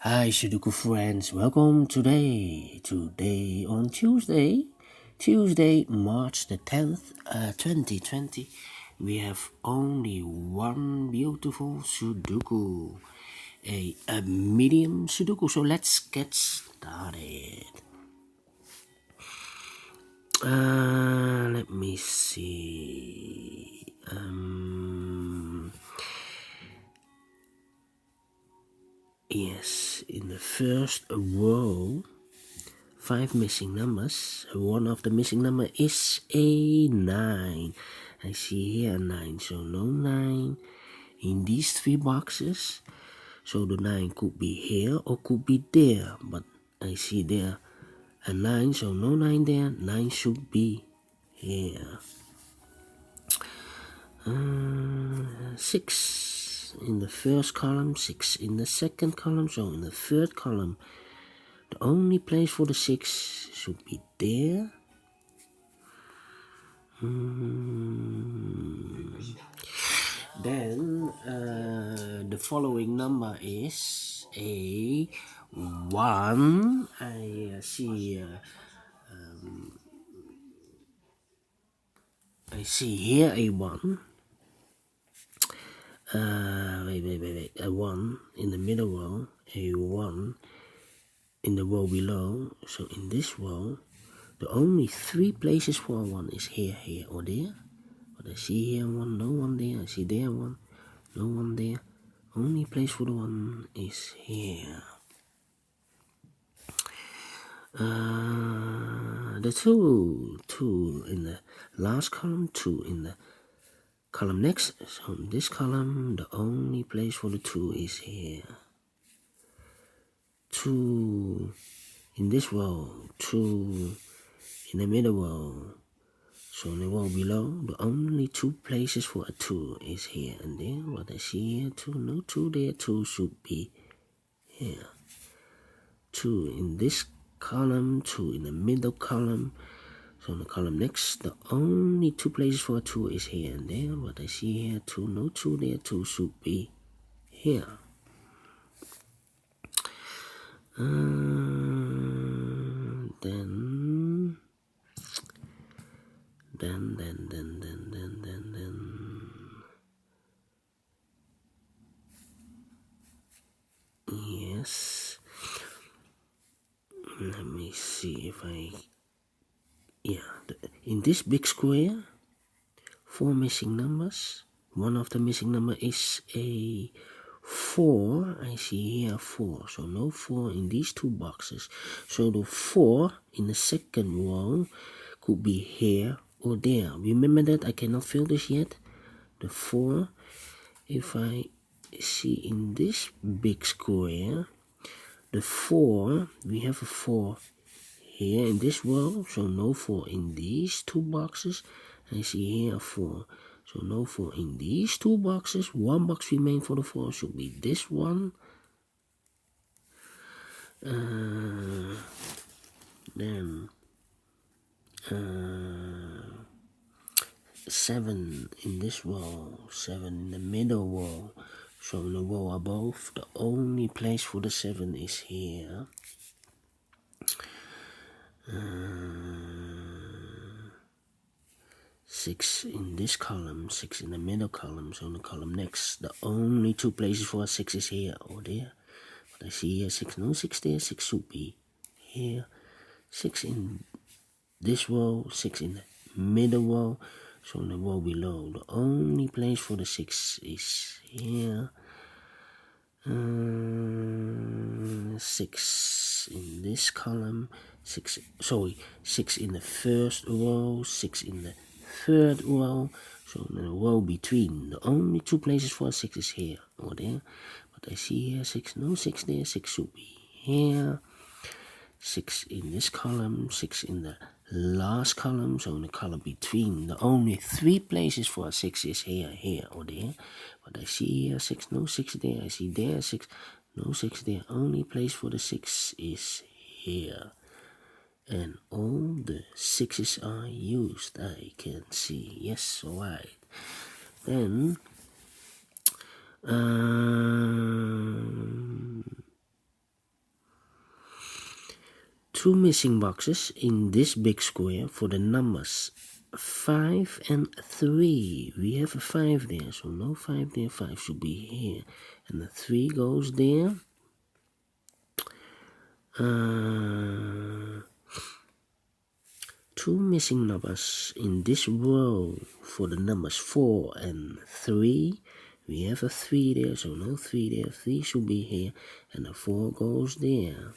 Hi Sudoku friends, welcome today on Tuesday March the 10th 2020. We have only one beautiful Sudoku, a medium Sudoku, so let's get started. Let me see. Yes, in the first row, 5 missing numbers. One of the missing number is a 9. I see here a 9, so no 9 in these 3 boxes. So the 9 could be here or could be there, but I see there a 9, so no 9 there. 9 should be here. 6 in the first column, 6 in the second column, so in the third column the only place for the 6 should be there. Then the following number is a 1. I see here a 1. Wait. A 1 in the middle row, a 1 in the row below. So in this row, the only 3 places for a 1 is here, or there. But I see here 1, no 1 there. I see there 1, no 1 there. Only place for the 1 is here. The 2 in the last column, 2 in the column next. So in this column, the only place for the 2 is here. 2 in this row, 2 in the middle row. So in the row below, the only 2 places for a 2 is here and there. What I see here, 2, no 2 there, 2 should be here. 2 in this column, 2 in the middle column. So in the column next, the only 2 places for a 2 is here and there. What I see here, 2, no 2 there, 2 should be here. Yes. Let me see if in this big square, 4 missing numbers. One of the missing number is a 4. I see here 4, so no 4 in these 2 boxes. So the 4 in the second row could be here or there. Remember that I cannot fill this yet. The 4, if I see in this big square, the 4, we have a 4 here in this row, so no 4 in these 2 boxes. I see here a 4, so no 4 in these 2 boxes. 1 box remains for the 4, should be this one. Then 7 in this row, 7 in the middle row. So in the row above, the only place for the 7 is here. 6 in this column, 6 in the middle column. So in the column next, the only 2 places for a 6 is here or there. But I see here 6, no 6 there, 6 should be here. 6 in this row, 6 in the middle row. So in the row below, the only place for the 6 is here. 6 in this column, 6 in the first row, 6 in the third row. So in the row between, the only 2 places for a 6 is here or there. But I see here 6, no 6 there, 6 should be here. 6 in this column, 6 in the last column. So in the column between, the only 3 places for a 6 is here or there. But I see here 6, no 6 there. I see there 6, no 6 there. Only place for the 6 is here. And all the 6's are used, I can see. Yes, alright. Then two missing boxes in this big square for the numbers 5 and 3. We have a 5 there, so no 5 there. 5 should be here, and the 3 goes there. Two missing numbers in this row for the numbers 4 and 3. We have a 3 there, so no 3 there. 3 should be here, and the 4 goes there.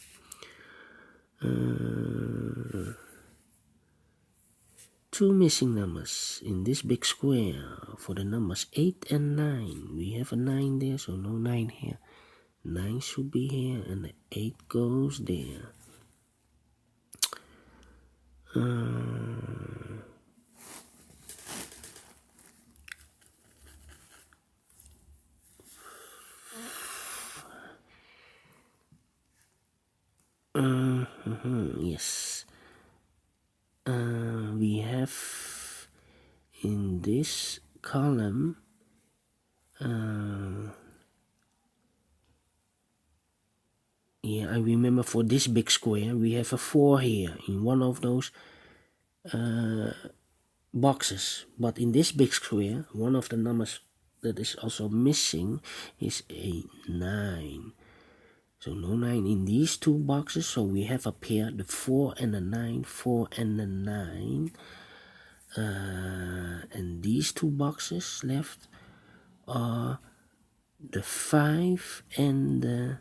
Two missing numbers in this big square for the numbers 8 and 9. We have a 9 there, so no 9 here. 9 should be here, and the 8 goes there. Yes. We have in this column I remember for this big square we have a 4 here in one of those boxes, but in this big square one of the numbers that is also missing is a 9. So no 9 in these two boxes, so we have a pair, the 4 and the 9, 4 and the 9. And these two boxes left are the 5 and the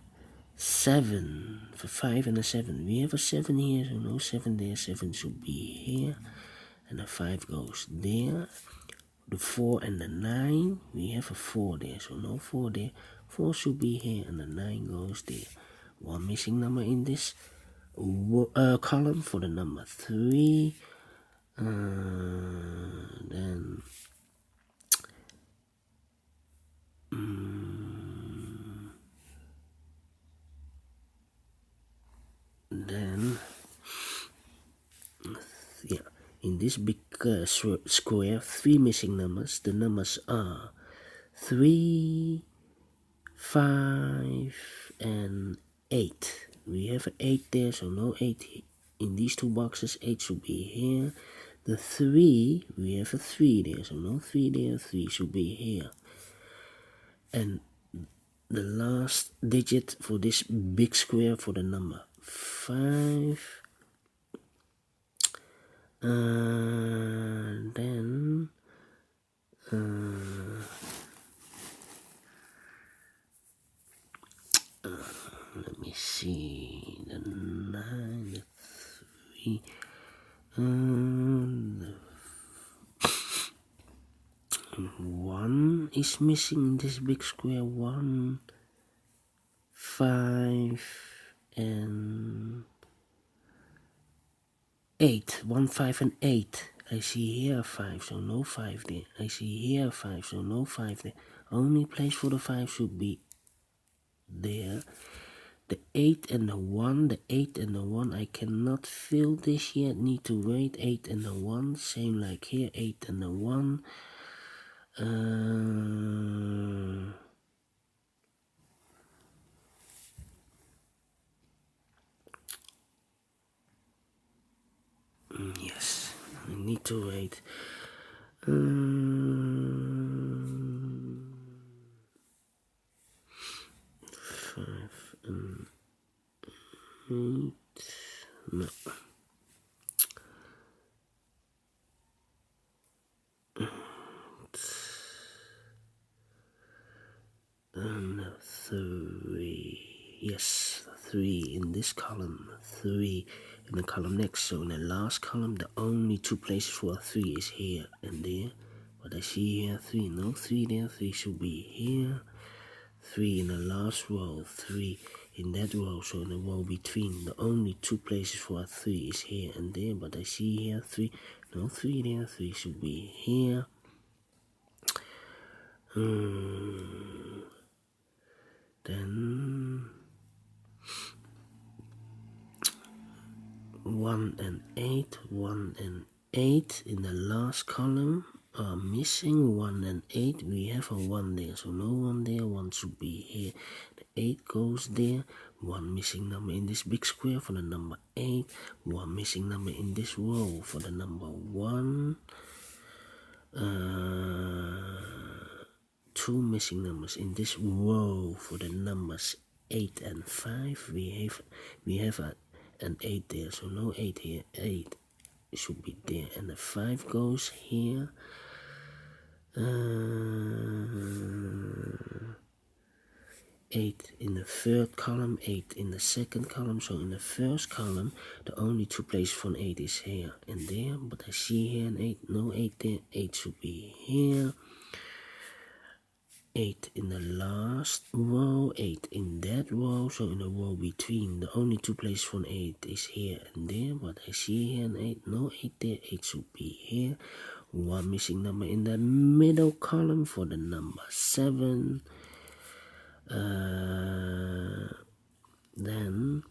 7. The 5 and the 7. We have a 7 here, so no 7 there. 7 should be here, and the 5 goes there. The 4 and the 9, we have a 4 there, so no 4 there. 4 should be here, and the 9 goes there. One missing number in this column for the number 3. Then in this big square, 3 missing numbers. The numbers are 3, 5, and 8. We have an 8 there, so no 8 in these two boxes. 8 should be here. The 3, we have a 3 there, so no 3 there. 3 should be here. And the last digit for this big square for the number 5. Then let me see, the 9, the 3, the 1 is missing in this big square. 1, 5, and 8. 1, 5, and 8. I see here 5, so no 5 there. I see here 5, so no 5 there. Only place for the 5 should be there. The 8 and the 1, the 8 and the 1, I cannot fill this yet. Need to wait. 8 and the 1, same like here. 8 and the 1. Yes, I need to wait. 5 and 8. No. And 3. Yes, 3 in this column. 3 in the column next. So in the last column, the only two places for a 3 is here and there. But I see here 3. No 3 there. 3 should be here. 3 in the last row. 3 in that row. So in the row between, the only two places for a 3 is here and there. But I see here 3. No 3 there. 3 should be here. Then 1 and 8, 1 and 8 in the last column are missing. 1 and 8, we have a 1 there, so no 1 there. 1 should be here. The 8 goes there. one missing number in this big square for the number 8, one missing number in this row for the number 1, 2 missing numbers in this row for the numbers 8 and 5. We have an 8 there, so no 8 here. 8 should be there, and the 5 goes here. 8 in the third column, 8 in the second column. So in the first column, the only 2 places for an 8 is here and there. But I see here an 8, no 8 there. 8 should be here. 8 in the last row, 8 in that row. So in the row between, the only 2 places for an 8 is here and there. But I see here an 8, no 8 there. 8 should be here. One missing number in the middle column for the number 7. Then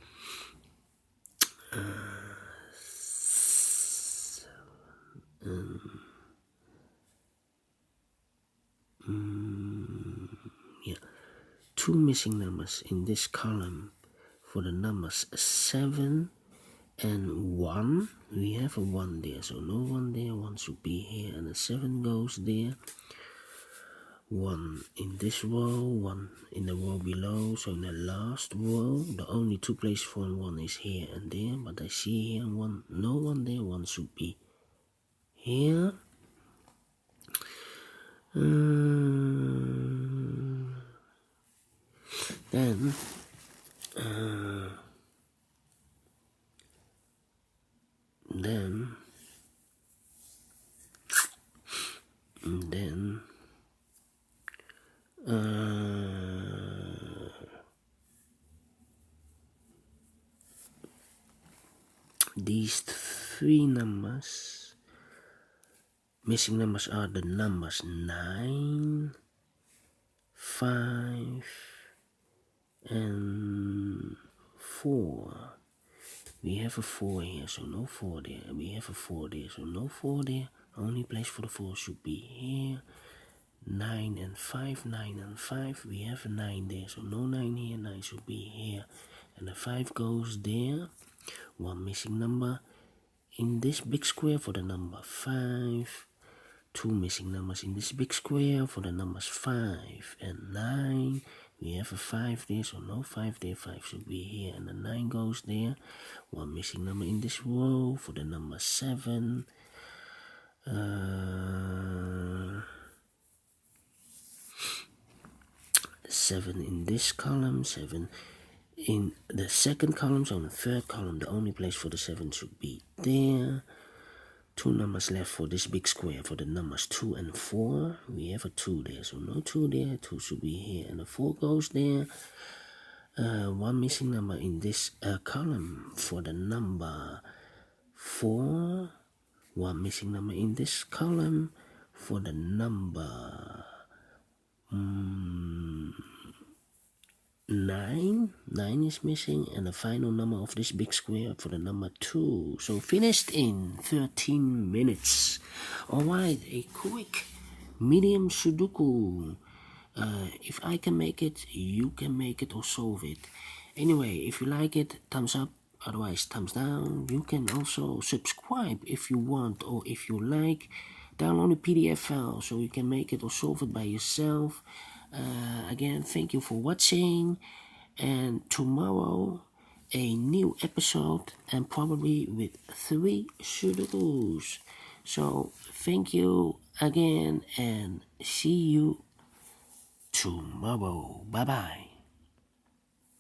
yeah, 2 missing numbers in this column for the numbers 7 and 1. We have a 1 there, so no 1 there. 1 should be here, and the 7 goes there. 1 in this row, 1 in the row below. So in the last row, the only 2 places for 1 is here and there. But I see here 1, no 1 there. 1 should be here. Then these 3 numbers, missing numbers are the numbers 9, 5, and 4. We have a 4 here, so no 4 there. We have a 4 there, so no 4 there. Only place for the 4 should be here. 9 and 5, 9 and 5. We have a 9 there, so no 9 here. 9 should be here. And the 5 goes there. One missing number in this big square for the number 5. 2 missing numbers in this big square for the numbers 5 and 9. We have a 5 there, so no 5 there. 5 should be here, and the 9 goes there. One missing number in this row for the number 7. 7 in this column, 7 in the second column. So in the third column, the only place for the 7 should be there. 2 numbers left for this big square for the numbers 2 and 4. We have a 2 there, so no 2 there. 2 should be here, and the 4 goes there. 1 missing number in this column for the number 4. 1 missing number in this column for the number 9. 9 is missing, and the final number of this big square for the number 2. So finished in 13 minutes. Alright, a quick medium Sudoku. If I can make it, you can make it or solve it. Anyway, if you like it, thumbs up. Otherwise, thumbs down. You can also subscribe if you want, or if you like, download a PDF file so you can make it or solve it by yourself. Again, thank you for watching, and tomorrow a new episode, and probably with 3 Sudokus. So thank you again, and see you tomorrow. Bye bye.